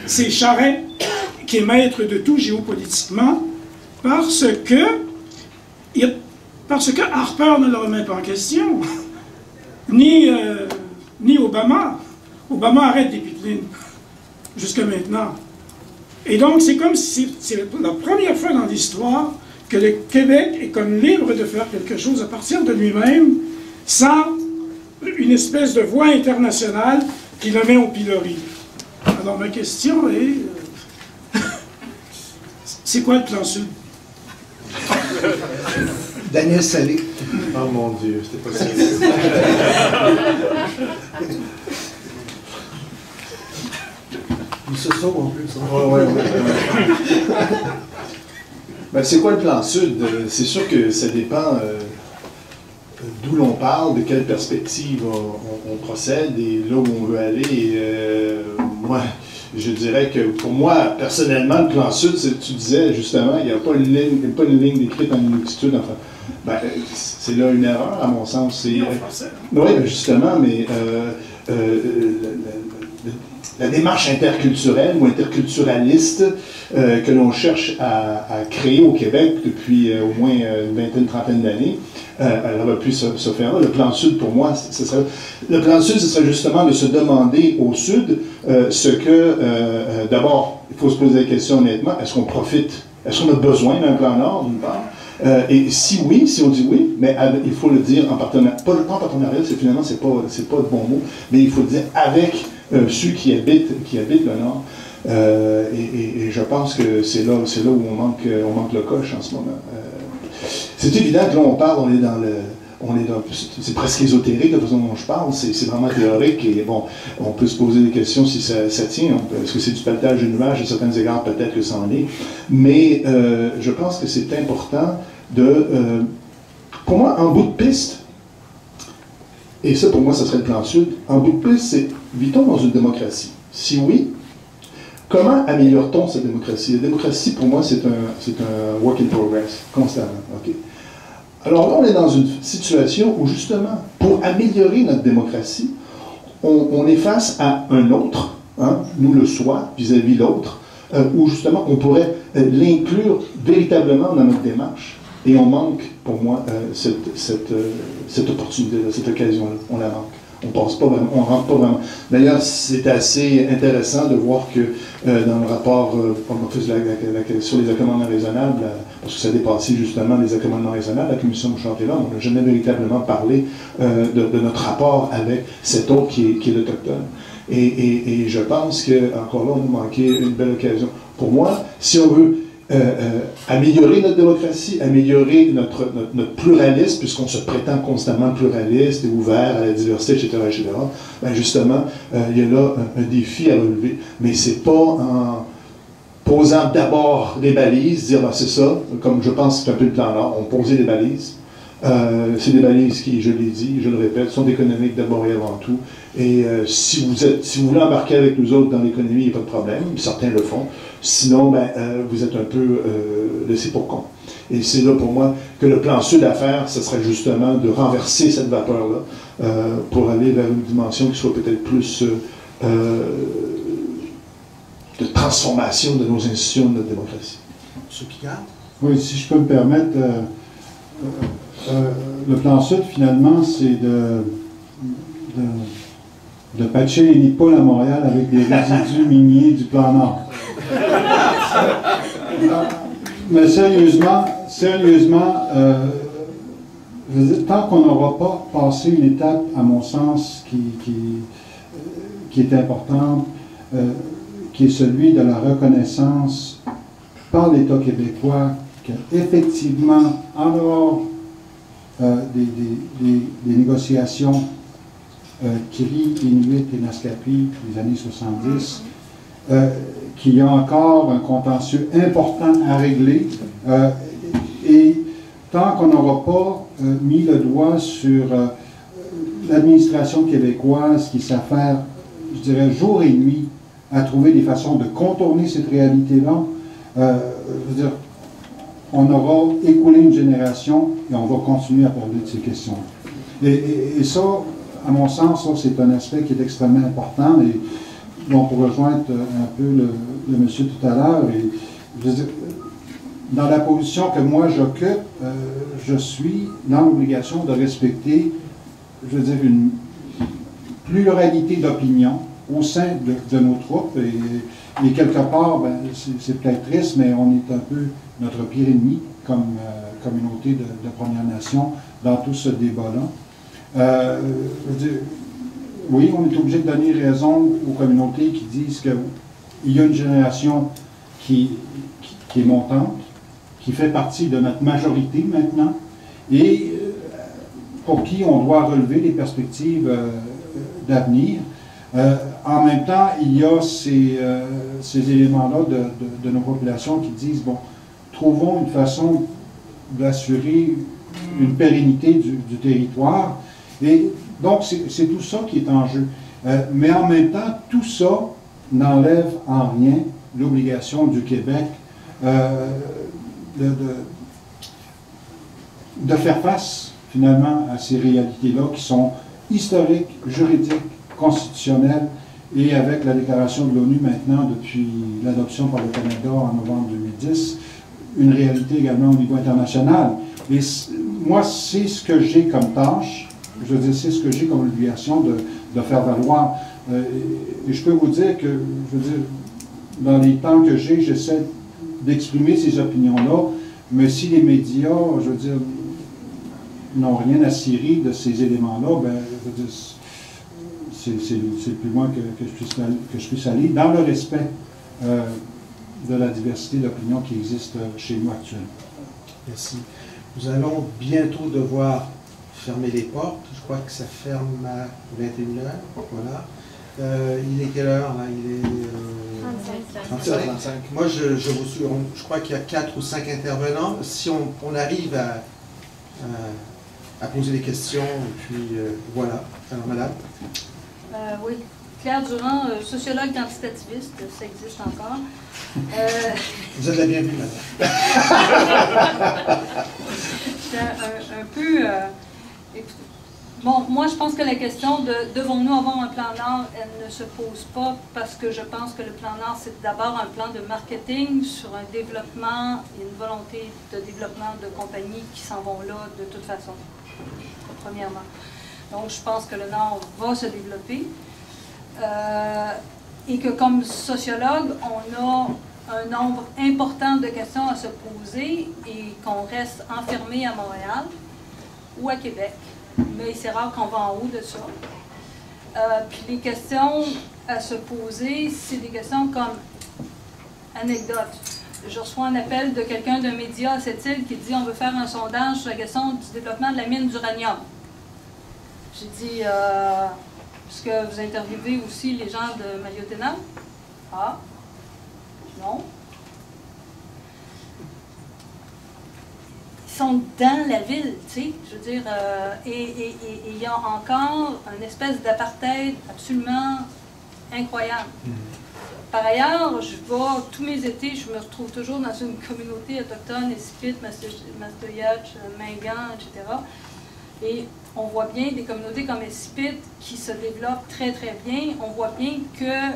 c'est Charest qui est maître de tout géopolitiquement parce que Harper ne le remet pas en question, ni Obama. Obama arrête des pipelines jusqu'à maintenant. Et donc, c'est comme si c'est la première fois dans l'histoire que le Québec est comme libre de faire quelque chose à partir de lui-même, sans une espèce de voix internationale qui le met au pilori. Alors, ma question est, c'est quoi le plan sud? Daniel Salé. Oh mon Dieu, c'était pas si. Il se sauve en plus. Ouais. Ben, c'est quoi le plan sud? C'est sûr que ça dépend d'où l'on parle, de quelle perspective on procède et là où on veut aller. Moi, je dirais que pour moi, personnellement, le plan sud, tu disais justement, il n'y a pas une ligne décrite en inuktitut. Enfin, ben, c'est là une erreur, à mon sens. Oui, ben justement, mais la démarche interculturelle ou interculturaliste que l'on cherche à créer au Québec depuis au moins une vingtaine, trentaine d'années, elle aurait pu se faire là. Le plan sud, pour moi, le plan sud, ce serait justement de se demander au sud ce que, d'abord, il faut se poser la question honnêtement, est-ce qu'on profite, est-ce qu'on a besoin d'un plan nord, d'une part? Et si oui, si on dit oui, mais il faut le dire en partenariat, pas en partenariat, c'est finalement, c'est pas le bon mot, mais il faut le dire avec ceux qui habitent le Nord. Et je pense que c'est là où on manque le coche en ce moment. C'est évident que là, on parle, c'est presque ésotérique la façon dont je parle, c'est vraiment théorique, et bon, on peut se poser des questions si ça tient, est-ce que c'est du pelletage de nuages, à certains égards, peut-être que ça en est, mais je pense que c'est important pour moi, en bout de piste, et ça pour moi, ça serait le plan sud, en bout de piste, c'est, vit-on dans une démocratie? Si oui, comment améliore-t-on cette démocratie? La démocratie, pour moi, c'est un work in progress, constamment. Okay? Alors là, on est dans une situation où, justement, pour améliorer notre démocratie, on est face à un autre, hein, nous le soi, vis-à-vis l'autre, où, justement, on pourrait l'inclure véritablement dans notre démarche. Et on manque, pour moi, cette opportunité-là, cette occasion-là. On la manque. On passe pas vraiment, on rentre pas vraiment. D'ailleurs, c'est assez intéressant de voir que dans le rapport sur les accommodements raisonnables, parce que ça dépassait justement les accommodements raisonnables, la commission Bouchard-Taylor, on n'a jamais véritablement parlé de notre rapport avec cet autre qui est l'Autochtone. Et je pense que, encore là, on nous manquait une belle occasion. Pour moi, si on veut améliorer notre démocratie, améliorer notre pluralisme, puisqu'on se prétend constamment pluraliste et ouvert à la diversité, etc., ben justement, il y a là un défi à relever. Mais c'est pas en posant d'abord des balises, dire ben, c'est ça, comme je pense que c'est un peu le plan Nord, on posait des balises. C'est des balises qui, je l'ai dit, je le répète, sont économiques d'abord et avant tout. Et si vous voulez embarquer avec nous autres dans l'économie, il n'y a pas de problème, certains le font. Sinon, ben, vous êtes un peu laissé pour compte. Et c'est là pour moi que le plan sud à faire, ce serait justement de renverser cette vapeur-là pour aller vers une dimension qui soit peut-être plus de transformation de nos institutions, de notre démocratie. M. Picard? Oui, si je peux me permettre, le plan sud, finalement, c'est de patcher les nids de poules à Montréal avec des résidus miniers du plan Nord. Mais sérieusement, je veux dire, tant qu'on n'aura pas passé une étape, à mon sens, qui est importante, qui est celui de la reconnaissance par l'État québécois qu'effectivement, en dehors des négociations Cree, Inuit et Naskapi des années 70, qu'il y a encore un contentieux important à régler. Et tant qu'on n'aura pas mis le doigt sur l'administration québécoise qui s'affaire, je dirais, jour et nuit à trouver des façons de contourner cette réalité-là, je veux dire, on aura écoulé une génération et on va continuer à parler de ces questions-là. Et ça, à mon sens, c'est un aspect qui est extrêmement important. Et bon, pour rejoindre un peu le monsieur tout à l'heure, dans la position que moi j'occupe, je suis dans l'obligation de respecter, je veux dire, une pluralité d'opinions au sein de nos troupes. Et quelque part, ben, c'est peut-être triste, mais on est un peu notre pire ennemi comme communauté de Premières Nations dans tout ce débat-là. Oui, on est obligé de donner raison aux communautés qui disent qu'il y a une génération qui est montante, qui fait partie de notre majorité maintenant, et pour qui on doit relever les perspectives d'avenir. En même temps, il y a ces éléments-là de nos populations qui disent, bon, trouvons une façon d'assurer une pérennité du territoire. Et donc, c'est tout ça qui est en jeu. Mais en même temps, tout ça n'enlève en rien l'obligation du Québec de faire face, finalement, à ces réalités-là qui sont historiques, juridiques, constitutionnelles, et avec la déclaration de l'ONU maintenant, depuis l'adoption par le Canada en novembre 2010, une réalité également au niveau international. Et moi, c'est ce que j'ai comme tâche, je veux dire, c'est ce que j'ai comme obligation de faire valoir. Et je peux vous dire que, je veux dire, dans les temps que j'ai, j'essaie d'exprimer ces opinions-là, mais si les médias, je veux dire, n'ont rien à cirer de ces éléments-là, ben, je veux dire, c'est le plus loin que je puisse aller, dans le respect de la diversité d'opinions qui existe chez nous actuellement. Merci. Nous allons bientôt devoir fermer les portes. Je crois que ça ferme à 21h. Voilà. Il est quelle heure là? Il est 35. Moi, je crois qu'il y a 4 ou 5 intervenants. Si on arrive à poser des questions, et puis voilà. Alors, madame. Oui. Claire Durand, sociologue quantitativiste, ça existe encore. Vous êtes la bienvenue, madame. un peu... bon, moi, je pense que la question de devons-nous avoir un plan Nord, elle ne se pose pas parce que je pense que le plan Nord, c'est d'abord un plan de marketing sur un développement et une volonté de développement de compagnies qui s'en vont là de toute façon, premièrement. Donc, je pense que le Nord va se développer. Et que comme sociologue, on a un nombre important de questions à se poser et qu'on reste enfermé à Montréal ou à Québec. Mais c'est rare qu'on va en haut de ça. Puis les questions à se poser, c'est des questions comme anecdote. Je reçois un appel de quelqu'un d'un média à cette île qui dit on veut faire un sondage sur la question du développement de la mine d'uranium. J'ai dit est-ce que vous interviewez aussi les gens de Maliotenam? Ah, non. Ils sont dans la ville, tu sais, je veux dire, et il y a encore une espèce d'apartheid absolument incroyable. Par ailleurs, je vais, tous mes étés, je me retrouve toujours dans une communauté autochtone, Esipit, Mastoyatch, Mingan, etc. Et on voit bien des communautés comme Esipit qui se développent très très bien. On voit bien que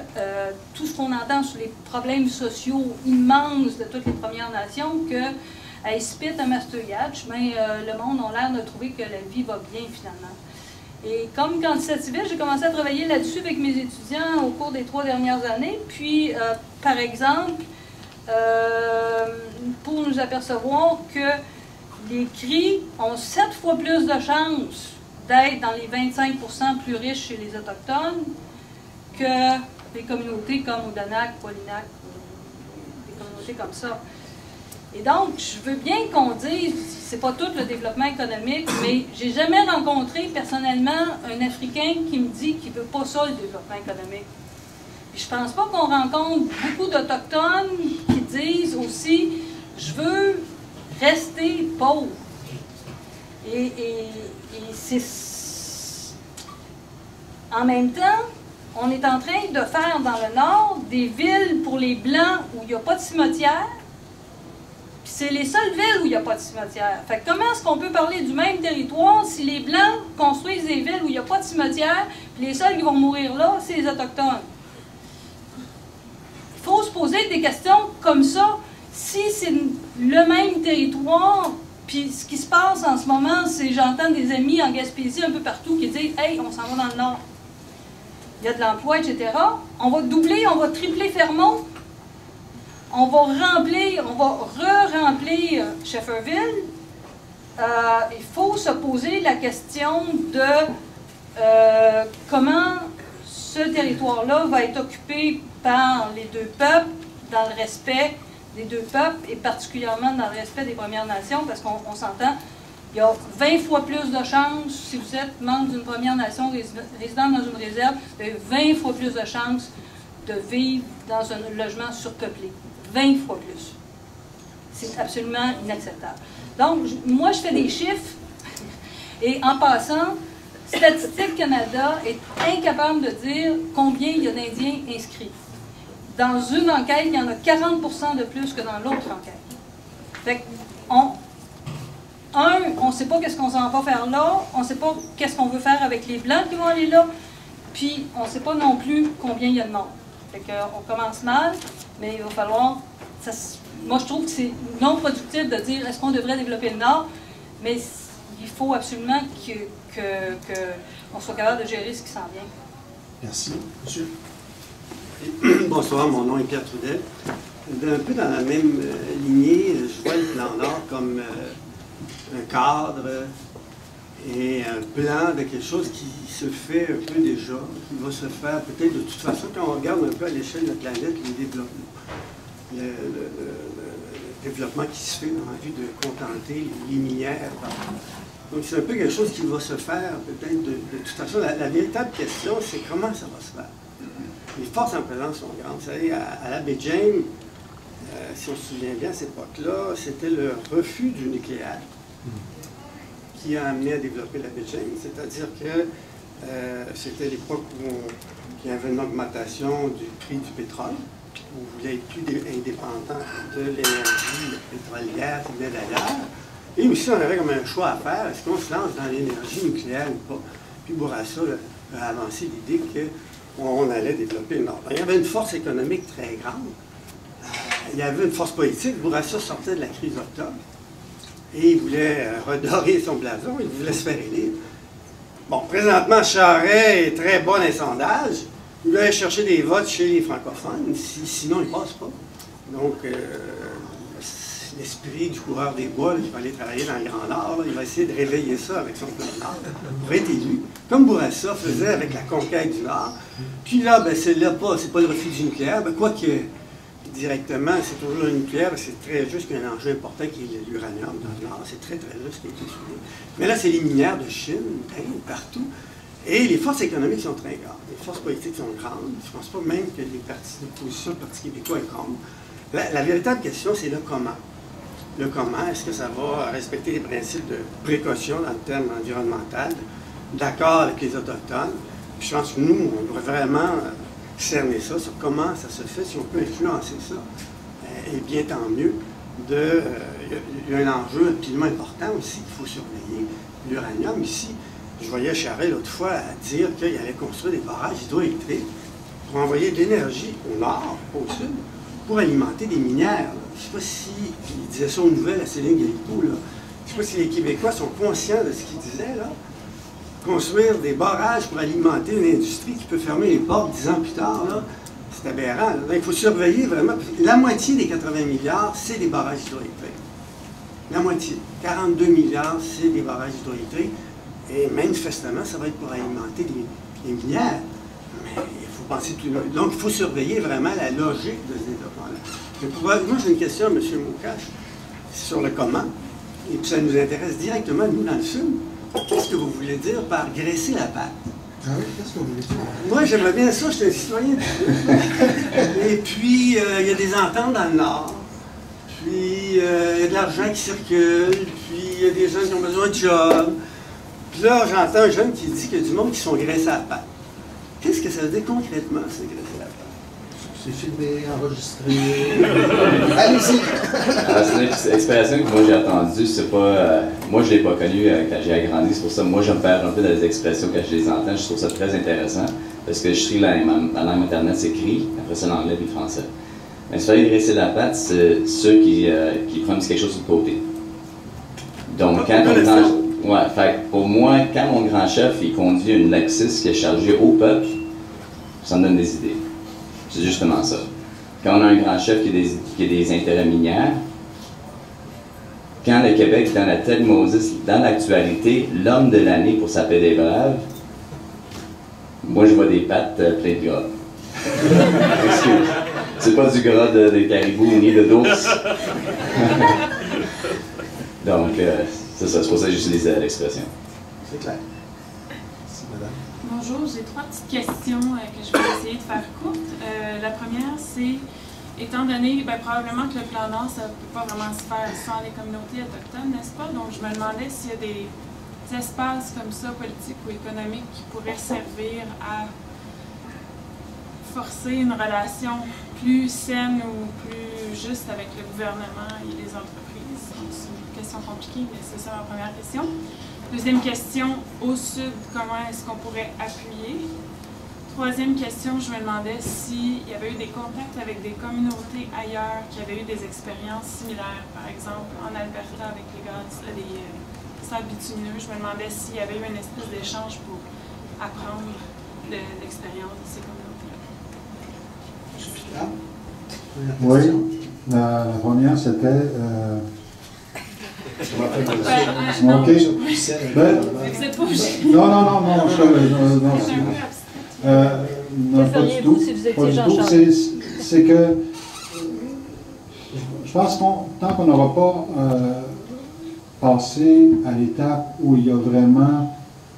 tout ce qu'on entend sur les problèmes sociaux immenses de toutes les Premières Nations, qu'à Esipit, à Mastoyatch, le monde a l'air de trouver que la vie va bien finalement. Et comme candidat civil, j'ai commencé à travailler là-dessus avec mes étudiants au cours des 3 dernières années. Puis, par exemple, pour nous apercevoir que les Cris ont 7 fois plus de chances d'être dans les 25% plus riches chez les Autochtones que les communautés comme Odanak, Polinac, des communautés comme ça. Et donc, je veux bien qu'on dise, c'est pas tout le développement économique, mais j'ai jamais rencontré personnellement un Africain qui me dit qu'il veut pas ça, le développement économique. Et je pense pas qu'on rencontre beaucoup d'Autochtones qui disent aussi, je veux rester pauvre. Et c'est... En même temps, on est en train de faire dans le Nord des villes pour les Blancs où il n'y a pas de cimetière. Puis c'est les seules villes où il n'y a pas de cimetière. Fait que comment est-ce qu'on peut parler du même territoire si les Blancs construisent des villes où il n'y a pas de cimetière, puis les seuls qui vont mourir là, c'est les Autochtones? poser des questions comme ça. Si c'est le même territoire, puis ce qui se passe en ce moment, c'est j'entends des amis en Gaspésie un peu partout qui disent « Hey, on s'en va dans le Nord. Il y a de l'emploi, etc. » On va doubler, on va tripler Fermont. On va re-remplir Shefferville. Il faut se poser la question de comment ce territoire-là va être occupé par les deux peuples, dans le respect des deux peuples et particulièrement dans le respect des Premières Nations, parce qu'on s'entend, il y a 20 fois plus de chances, si vous êtes membre d'une Première Nation résidant dans une réserve, vous avez 20 fois plus de chances de vivre dans un logement surpeuplé. 20 fois plus. C'est absolument inacceptable. Donc, moi, je fais des chiffres, et en passant, Statistique Canada est incapable de dire combien il y a d'Indiens inscrits. Dans une enquête, il y en a 40% de plus que dans l'autre enquête. Fait qu'on ne sait pas qu'est-ce qu'on s'en va faire là, on ne sait pas qu'est-ce qu'on veut faire avec les Blancs qui vont aller là, puis on ne sait pas non plus combien il y a de monde. Fait qu'on commence mal, mais il va falloir... moi, je trouve que c'est non productif de dire est-ce qu'on devrait développer le Nord, mais il faut absolument qu'on soit capable de gérer ce qui s'en vient. Merci. Monsieur. Bonsoir, mon nom est Pierre Trudel. Un peu dans la même lignée, je vois le plan Nord comme un cadre et un plan de quelque chose qui se fait un peu déjà, qui va se faire peut-être de toute façon, quand on regarde un peu à l'échelle de la planète, le développement qui se fait en vue de contenter les minières. Donc c'est un peu quelque chose qui va se faire peut-être de toute façon. La véritable question, c'est comment ça va se faire. Les forces en présence sont grandes. Vous savez, à la baie James, si on se souvient bien à cette époque-là, c'était le refus du nucléaire qui a amené à développer la baie James. C'est-à-dire que c'était l'époque où il y avait une augmentation du prix du pétrole, où on voulait être plus indépendant de l'énergie pétrolière qui venait d'ailleurs. Et aussi, on avait comme un choix à faire. Est-ce qu'on se lance dans l'énergie nucléaire ou pas? Puis Bourassa a avancé l'idée qu'on allait développer le Nord. Il y avait une force économique très grande. Il y avait une force politique. Bourassa sortait de la crise d'octobre. Et il voulait redorer son blason. Il voulait se faire élire. Bon, présentement, Charest est très bon dans les sondages. Il doit aller chercher des votes chez les francophones. Sinon, il ne passe pas. Donc, l'esprit du coureur des bois, là, qui va aller travailler dans le Grand Nord, là, il va essayer de réveiller ça avec son plan Nord pour être élu, comme Bourassa faisait avec la conquête du Nord. Puis là, ben, c'est pas le refus du nucléaire, ben, quoique directement, c'est toujours le nucléaire, c'est très juste qu'il y a un enjeu important qui est l'uranium dans le Nord, c'est très très juste qui a été souligné. Mais là, c'est les minières de Chine, partout. Et les forces économiques sont très grandes, les forces politiques sont grandes. Je ne pense pas même que les partis d'opposition, le Parti québécois est contre. La véritable question, c'est le comment. Le comment, est-ce que ça va respecter les principes de précaution dans le terme environnemental, d'accord avec les Autochtones? Puis je pense que nous, on devrait vraiment cerner ça sur comment ça se fait, si on peut influencer ça. Et bien tant mieux. Il y a un enjeu absolument important aussi qu'il faut surveiller. L'uranium ici, je voyais Charest l'autre fois dire qu'il allait construire des barrages hydroélectriques pour envoyer de l'énergie au nord, au sud, pour alimenter des minières. Je ne sais pas si, il disait ça aux nouvelles à Céline Galipo, là. Je ne sais pas si les Québécois sont conscients de ce qu'il disait, là. Construire des barrages pour alimenter une industrie qui peut fermer les portes 10 ans plus tard, là, c'est aberrant. Là. Donc, il faut surveiller vraiment. La moitié des 80 milliards, c'est des barrages hydroélectriques. La moitié. 42 milliards, c'est des barrages hydroélectriques. Et manifestement, ça va être pour alimenter les minières. Mais il faut penser plus loin. Donc, il faut surveiller vraiment la logique de ce développement-là. Moi, j'ai une question à M. Moukache sur le comment. Et puis, ça nous intéresse directement, nous, dans le Sud. Qu'est-ce que vous voulez dire par graisser la patte? Ah oui, qu'est-ce que vous voulez dire? Moi, j'aimerais bien ça, je suis un citoyen. Et puis, il y a des ententes dans le Nord. Puis, il y a de l'argent qui circule. Puis, il y a des gens qui ont besoin de job. Puis là, j'entends un jeune qui dit qu'il y a du monde qui sont graissés à la patte. Qu'est-ce que ça veut dire concrètement, c'est graisser la patte? C'est filmé, enregistré. Allez-y! C'est une expression que moi j'ai entendue, c'est pas. Moi je l'ai pas connue quand j'ai agrandi, c'est pour ça que moi je me perds un peu dans les expressions quand je les entends, je trouve ça très intéressant, parce que je trie ma langue maternelle, c'est CRI, après ça l'anglais puis le français. Mais il fallait dresser la patte, c'est ceux qui prennent quelque chose sur le côté. Donc, quand on fait pour moi, quand mon grand chef il conduit une Lexus qui est chargée au peuple, ça me donne des idées. C'est justement ça. Quand on a un grand chef qui a des intérêts minières, quand le Québec est dans la tête Moses, dans l'actualité, l'homme de l'année pour sa paix des braves, moi je vois des pattes pleines de gras. Excuse. C'est pas du gras de caribou ni de d'ours. Donc, c'est ça, c'est pour ça que j'utilise l'expression. C'est clair. Merci, madame. Bonjour, j'ai 3 petites questions que je vais essayer de faire courtes. La première, c'est, étant donné, probablement que le plan Nord, ça ne peut pas vraiment se faire sans les communautés autochtones, n'est-ce pas? Donc, je me demandais s'il y a des espaces comme ça, politiques ou économiques, qui pourraient servir à forcer une relation plus saine ou plus juste avec le gouvernement et les entreprises. C'est une question compliquée, mais c'est ça ma première question. Deuxième question, au sud, comment est-ce qu'on pourrait appuyer? Troisième question, je me demandais s'il y avait eu des contacts avec des communautés ailleurs qui avaient eu des expériences similaires, par exemple en Alberta avec les sables bitumineux. Je me demandais s'il y avait eu une espèce d'échange pour apprendre de l'expérience de ces communautés-là. Oui, la première c'était. Non, ok. Ben, non, pas du tout. C'est que je pense que tant qu'on n'aura pas passé à l'étape où il y a vraiment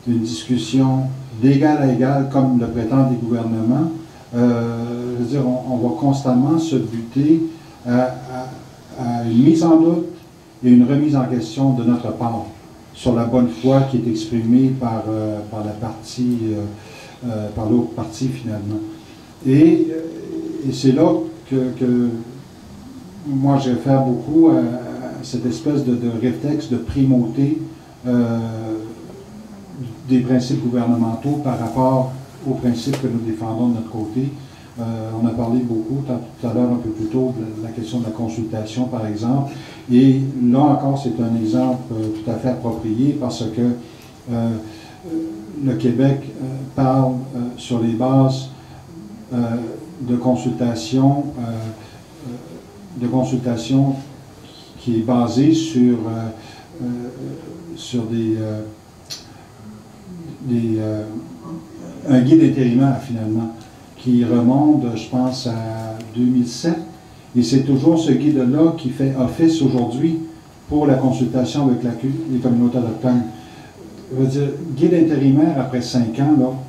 une discussion d'égal à égal, comme le prétendent les gouvernements, je veux dire, on va constamment se buter à une mise en doute et une remise en question de notre part sur la bonne foi qui est exprimée par la partie, par l'autre partie finalement. Et c'est là que moi je réfère beaucoup à cette espèce de réflexe de primauté des principes gouvernementaux par rapport aux principes que nous défendons de notre côté. On a parlé beaucoup tout à l'heure, un peu plus tôt, de la question de la consultation, par exemple. Et là encore, c'est un exemple tout à fait approprié parce que le Québec parle sur les bases de consultation qui est basée sur un guide intérimaire, finalement, qui remonte, je pense, à 2007. Et c'est toujours ce guide-là qui fait office aujourd'hui pour la consultation avec les communautés autochtones. Je veux dire, guide intérimaire après 5 ans,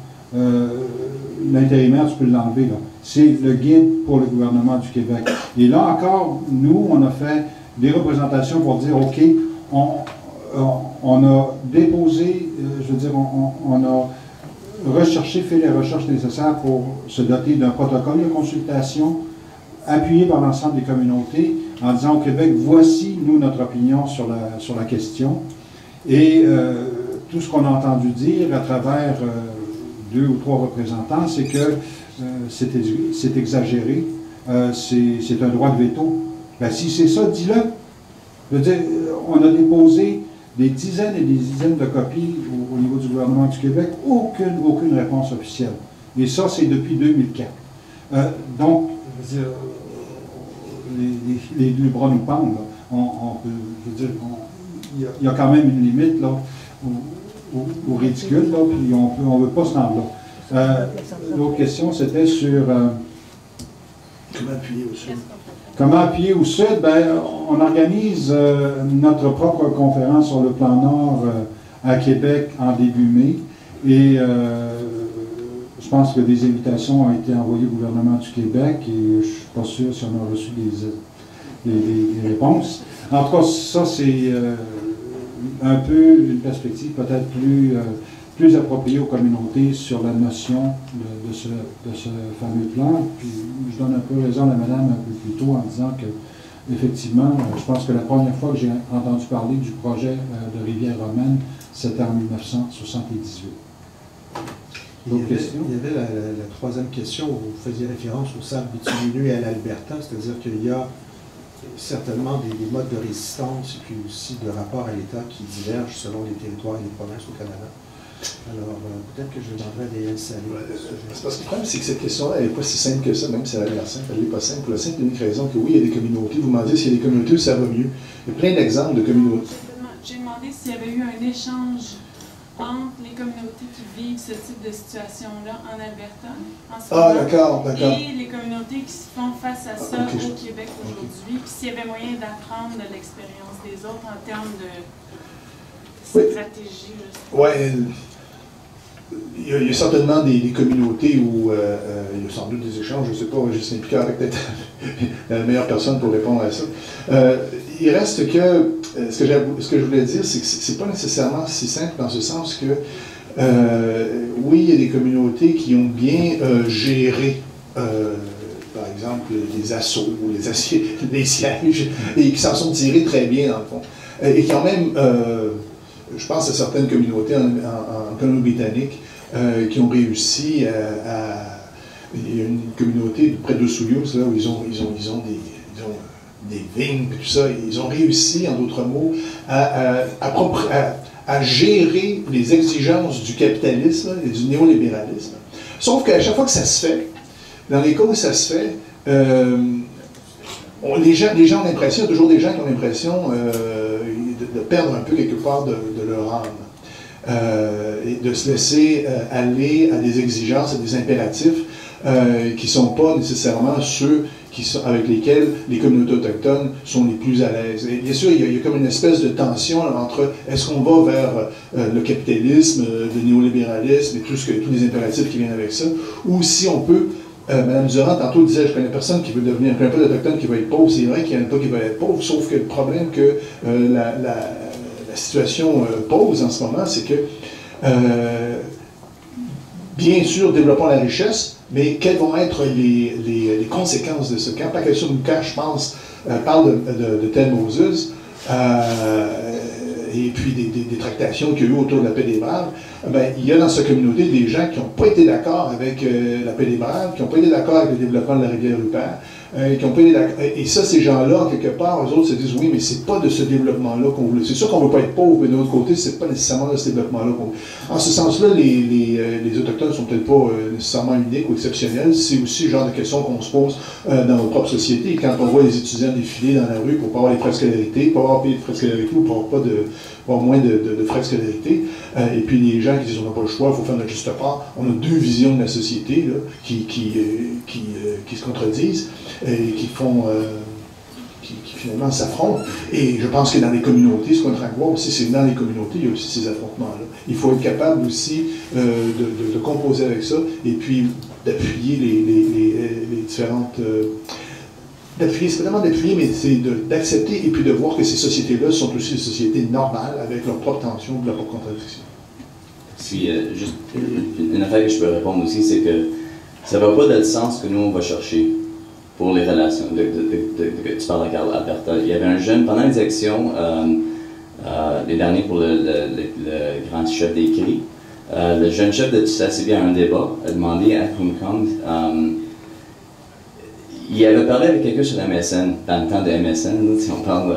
l'intérimaire, tu peux l'enlever. C'est le guide pour le gouvernement du Québec. Et là encore, nous, on a fait des représentations pour dire, OK, on a déposé, je veux dire, on a recherché, fait les recherches nécessaires pour se doter d'un protocole de consultation appuyé par l'ensemble des communautés en disant au Québec, voici, nous, notre opinion sur la question. Et tout ce qu'on a entendu dire à travers 2 ou 3 représentants, c'est que c'est exagéré, c'est un droit de veto. Ben, si c'est ça, dis-le. Je veux dire, on a déposé des dizaines et des dizaines de copies au niveau du gouvernement du Québec, aucune réponse officielle. Et ça, c'est depuis 2004. Donc, je veux dire, les bras nous pendent. Je veux dire, il y a quand même une limite là, au ridicule, là, puis on ne veut pas se rendre là. L'autre question, c'était sur... Comment appuyer au sud? Comment appuyer au sud? Ben, on organise notre propre conférence sur le plan Nord à Québec en début mai. Et je pense que des invitations ont été envoyées au gouvernement du Québec et je ne suis pas sûr si on a reçu des réponses. En tout cas, ça, c'est un peu une perspective peut-être plus appropriée aux communautés sur la notion de ce fameux plan. Puis je donne un peu raison à madame un peu plus tôt en disant que, effectivement, je pense que la première fois que j'ai entendu parler du projet de Rivière-Romaine, c'était en 1978. D'autres questions? Il y avait la troisième question où vous faisiez référence au sable bitumineux et à l'Alberta, c'est-à-dire qu'il y a certainement des modes de résistance et puis aussi de rapport à l'État qui divergent selon les territoires et les provinces au Canada. Alors, peut-être que je demanderai à Daniel Salé. C'est parce que le problème, c'est que cette question-là, elle n'est pas si simple que ça, même si elle a l'air simple, elle n'est pas simple, pour la simple et unique raison que oui, il y a des communautés. Vous demandez s'il y a des communautés où ça va mieux. Il y a plein d'exemples de communautés. J'ai demandé s'il y avait eu un échange entre les communautés qui vivent ce type de situation-là en Alberta, en ce moment, d'accord. et les communautés qui se font face à ça au Québec aujourd'hui, puis s'il y avait moyen d'apprendre de l'expérience des autres en termes de stratégie. Oui, il y a certainement des communautés où il y a sans doute des échanges, je ne sais pas, Justin Picard est peut-être la meilleure personne pour répondre à ça. Il reste que, ce que je voulais dire, c'est que ce n'est pas nécessairement si simple dans ce sens que, oui, il y a des communautés qui ont bien géré, par exemple, les assauts, les sièges, et qui s'en sont tirés très bien, dans le fond. Et qui ont même, je pense à certaines communautés en Colombie-Britannique qui ont réussi à... Il y a une communauté près de Souyos, là, où ils ont des vignes et tout ça. Ils ont réussi, en d'autres mots, à gérer les exigences du capitalisme et du néolibéralisme. Sauf qu'à chaque fois que ça se fait, dans les cas où ça se fait, les gens ont l'impression, il y a toujours des gens qui ont l'impression de perdre un peu quelque part de leur âme. Et de se laisser aller à des exigences, à des impératifs qui ne sont pas nécessairement ceux avec lesquels les communautés autochtones sont les plus à l'aise. Et bien sûr, il y a comme une espèce de tension entre est-ce qu'on va vers le capitalisme, le néolibéralisme et tous les impératifs qui viennent avec ça, ou si on peut, Mme Durand tantôt disait, je connais personne qui veut devenir, je connais pas d'autochtone qui va être pauvre, c'est vrai qu'il n'y en a pas qui va être pauvre, sauf que le problème que la situation pose en ce moment, c'est que bien sûr, développons la richesse, mais quelles vont être les conséquences de ce? Quand Pakassou Mouka, je pense, parle de Ted Moses, et puis des tractations qu'il y a eu autour de la paix des Braves, ben, il y a dans cette communauté des gens qui n'ont pas été d'accord avec la paix des Braves, qui n'ont pas été d'accord avec le développement de la rivière Rupert, qui n'ont pas été d'accord. Et ça, ces gens-là, quelque part, eux autres se disent, oui, mais c'est pas de ce développement-là qu'on veut. C'est sûr qu'on ne veut pas être pauvre, mais de l'autre côté, c'est pas nécessairement de ce développement-là qu'on veut. En ce sens-là, les Autochtones ne sont peut-être pas nécessairement uniques ou exceptionnels. C'est aussi le genre de questions qu'on se pose dans nos propres sociétés. Et quand on voit les étudiants défiler dans la rue pour pas avoir les frais de scolarité, pas avoir payé de frais de scolarité ou pour avoir moins de frais de scolarité, et puis les gens qui disent on n'a pas le choix, il faut faire notre juste part, on a deux visions de la société là, qui se contredisent et qui finalement s'affrontent. Et je pense que dans les communautés, ce qu'on est en train de voir aussi, c'est que dans les communautés, il y a aussi ces affrontements-là. Il faut être capable aussi de composer avec ça et puis d'appuyer les différentes... d'appuyer, c'est pas tellement d'appuyer, mais c'est d'accepter et puis de voir que ces sociétés-là sont aussi des sociétés normales avec leurs propres tensions, leurs propres contradictions. Puis, juste une affaire que je peux répondre aussi, c'est que ça ne va pas dans le sens que nous, on va chercher pour les relations. Tu parles avec Alberta. Il y avait un jeune, pendant les élections, les derniers pour le grand chef des CRI, le jeune chef de Tsassébi a un débat, a demandé à Kumkong, il avait parlé avec quelqu'un sur la MSN, dans le temps de MSN, si on parle...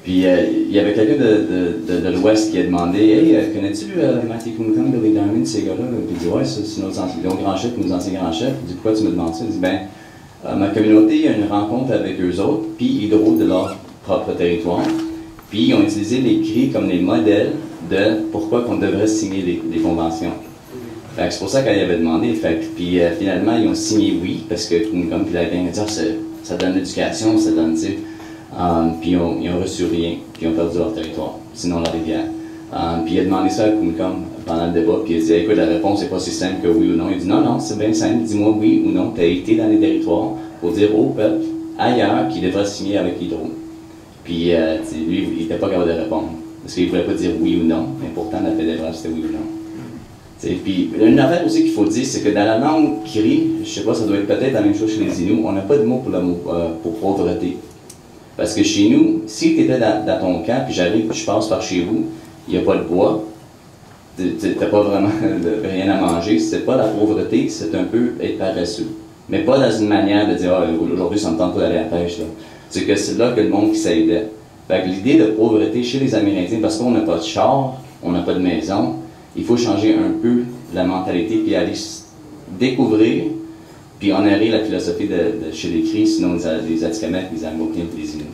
Puis il y avait quelqu'un de l'Ouest qui a demandé « Hey, connais-tu Mathieu Kumkong, Billy Diamond, ces gars-là? » Puis il dit « Ouais, c'est nos grands chefs, nos anciens grands chefs. » Il dit « Pourquoi tu me demandes ça? » Il dit « Ben, ma communauté, il y a une rencontre avec eux autres, puis Hydro de leur propre territoire. Puis ils ont utilisé les CRI comme des modèles de pourquoi qu'on devrait signer des conventions. » C'est pour ça qu'elle avait demandé. Puis finalement, ils ont signé oui, parce que Kumkong puis la gang a dit « Ça donne l'éducation, ça donne... » puis ils ont reçu rien, puis ils ont perdu leur territoire, sinon la rivière. Puis il a demandé ça à Kumkong pendant le débat, puis il a dit écoute, la réponse n'est pas si simple que oui ou non. Il dit non, c'est bien simple, dis-moi oui ou non, tu as été dans les territoires pour dire au peuple ailleurs qu'il devrait signer avec Hydro. Puis lui, il n'était pas capable de répondre, parce qu'il ne voulait pas dire oui ou non, mais pourtant la fédérale c'était oui ou non. Puis une affaire aussi qu'il faut dire, c'est que dans la langue Cri, je ne sais pas, ça doit être peut-être la même chose chez les Inuits, on n'a pas de mot pour pauvreté. Parce que chez nous, si tu étais dans ton camp, puis j'arrive, puis je passe par chez vous, il n'y a pas de bois, t'as pas vraiment rien à manger. C'est pas la pauvreté, c'est un peu être paresseux. Mais pas dans une manière de dire « Ah, aujourd'hui, ça me tente pas d'aller à la pêche. » C'est que c'est là que le monde qui s'aidait. Fait que l'idée de pauvreté chez les Amérindiens, parce qu'on n'a pas de char, on n'a pas de maison, il faut changer un peu la mentalité, puis aller découvrir, puis honorer la philosophie de chez les Cris, sinon les Atikamekw, les Algonquins et les Inuits.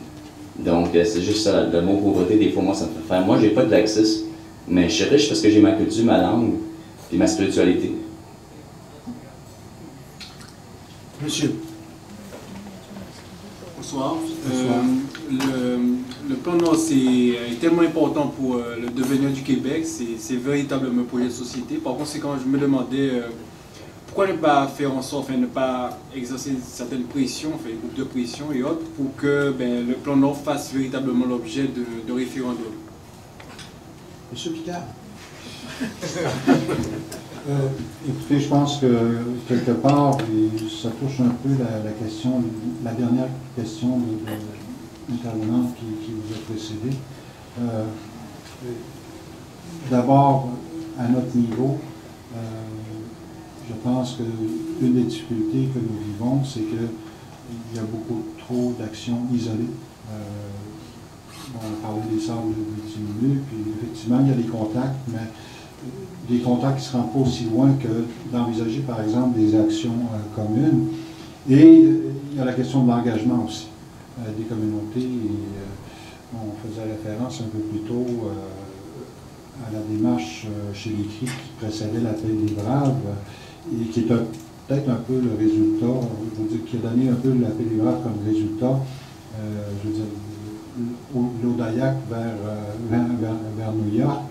Donc, c'est juste ça, le mot pauvreté, des fois, moi, ça me fait faire. Moi, j'ai pas de laxisme, mais je suis riche parce que j'ai ma culture, ma langue, puis ma spiritualité. Monsieur. Bonsoir. Le plan Nord est tellement important pour le devenir du Québec, c'est véritablement un projet de société. Par conséquent, je me demandais pourquoi ne pas faire en sorte, ne pas exercer certaines pressions, des groupes de pression et autres, pour que le plan Nord fasse véritablement l'objet de référendum. Monsieur Picard. Écoutez, je pense que quelque part, ça touche un peu la dernière question de l'intervenante qui vous a précédé. D'abord, à notre niveau, je pense qu'une des difficultés que nous vivons, c'est qu'il y a beaucoup trop d'actions isolées. On parlait des sables bitumineux, puis effectivement, il y a des contacts, mais des contacts qui ne se rendent pas aussi loin que d'envisager, par exemple, des actions communes. Et il y a la question de l'engagement aussi des communautés. Et, on faisait référence un peu plus tôt à la démarche chez les Cris qui précédait l'appel des Braves et qui est peut-être un peu le résultat, je veux dire, qui a donné un peu l'appel des Braves comme résultat, je veux dire, l'Odayak vers New York.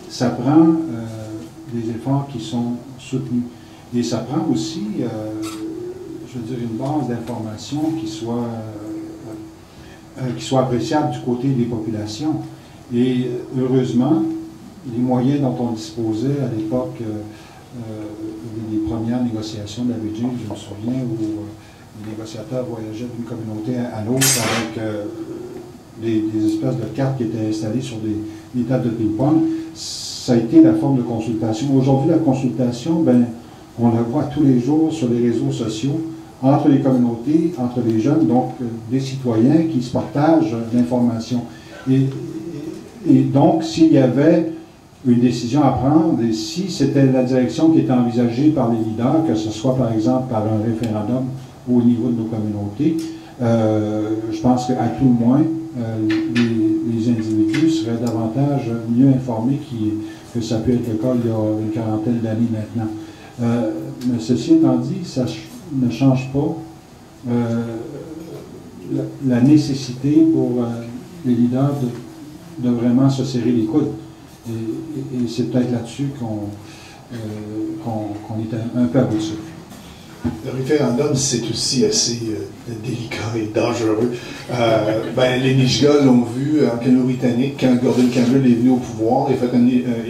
Ça prend des efforts qui sont soutenus. Et ça prend aussi, je veux dire, une base d'information qui soit appréciable du côté des populations. Et heureusement, les moyens dont on disposait à l'époque des premières négociations de la Beijing, je me souviens, où les négociateurs voyageaient d'une communauté à l'autre avec des espèces de cartes qui étaient installées sur des tables de ping-pong. Ça a été la forme de consultation. Aujourd'hui, la consultation, on la voit tous les jours sur les réseaux sociaux, entre les communautés, entre les jeunes, donc des citoyens qui se partagent l'information. Et donc, s'il y avait une décision à prendre, et si c'était la direction qui était envisagée par les leaders, que ce soit par exemple par un référendum au niveau de nos communautés, je pense qu'à tout le moins, les individus seraient davantage mieux informés que ça peut être le cas il y a une quarantaine d'années maintenant. Mais ceci étant dit, ça ne change pas la nécessité pour les leaders de vraiment se serrer les coudes. Et c'est peut-être là-dessus qu'on est un peu à bout de souffle. Le référendum, c'est aussi assez délicat et dangereux. Les Nisga'a l'ont vu en Colombie-Britannique quand Gordon Campbell est venu au pouvoir. Il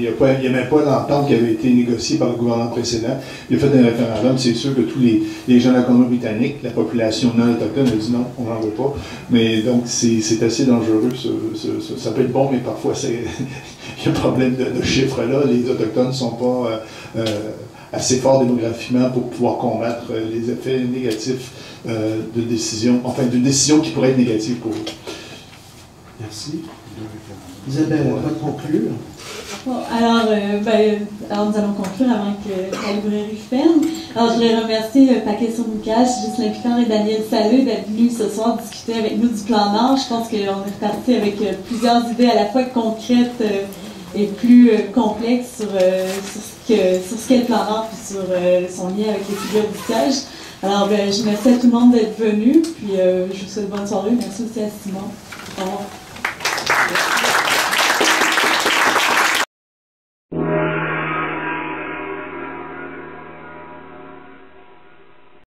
n'y a même pas l'entente qui avait été négociée par le gouvernement précédent. Il a fait un référendum. C'est sûr que tous les gens de la Colombie-Britannique, la population non autochtone, a dit non, on n'en veut pas. Mais donc, c'est assez dangereux. Ça peut être bon, mais parfois, il y a un problème de chiffres là. Les Autochtones ne sont pas assez forts démographiquement pour pouvoir combattre les effets négatifs d'une décision qui pourrait être négative pour eux. Merci. Isabelle, à toi de conclure. Bon, alors, nous allons conclure avant que la librairie ferme. Alors, je voudrais remercier Paquet Soumoukache, Ghislain Picard et Daniel Saleux d'être venus ce soir discuter avec nous du plan Nord. Je pense qu'on est reparti avec plusieurs idées à la fois concrètes et plus complexes sur ce qu'est le plan Nord et sur son lien avec les figures du siège. Alors, je remercie à tout le monde d'être venu, puis je vous souhaite bonne soirée. Merci aussi à Simon. Au revoir.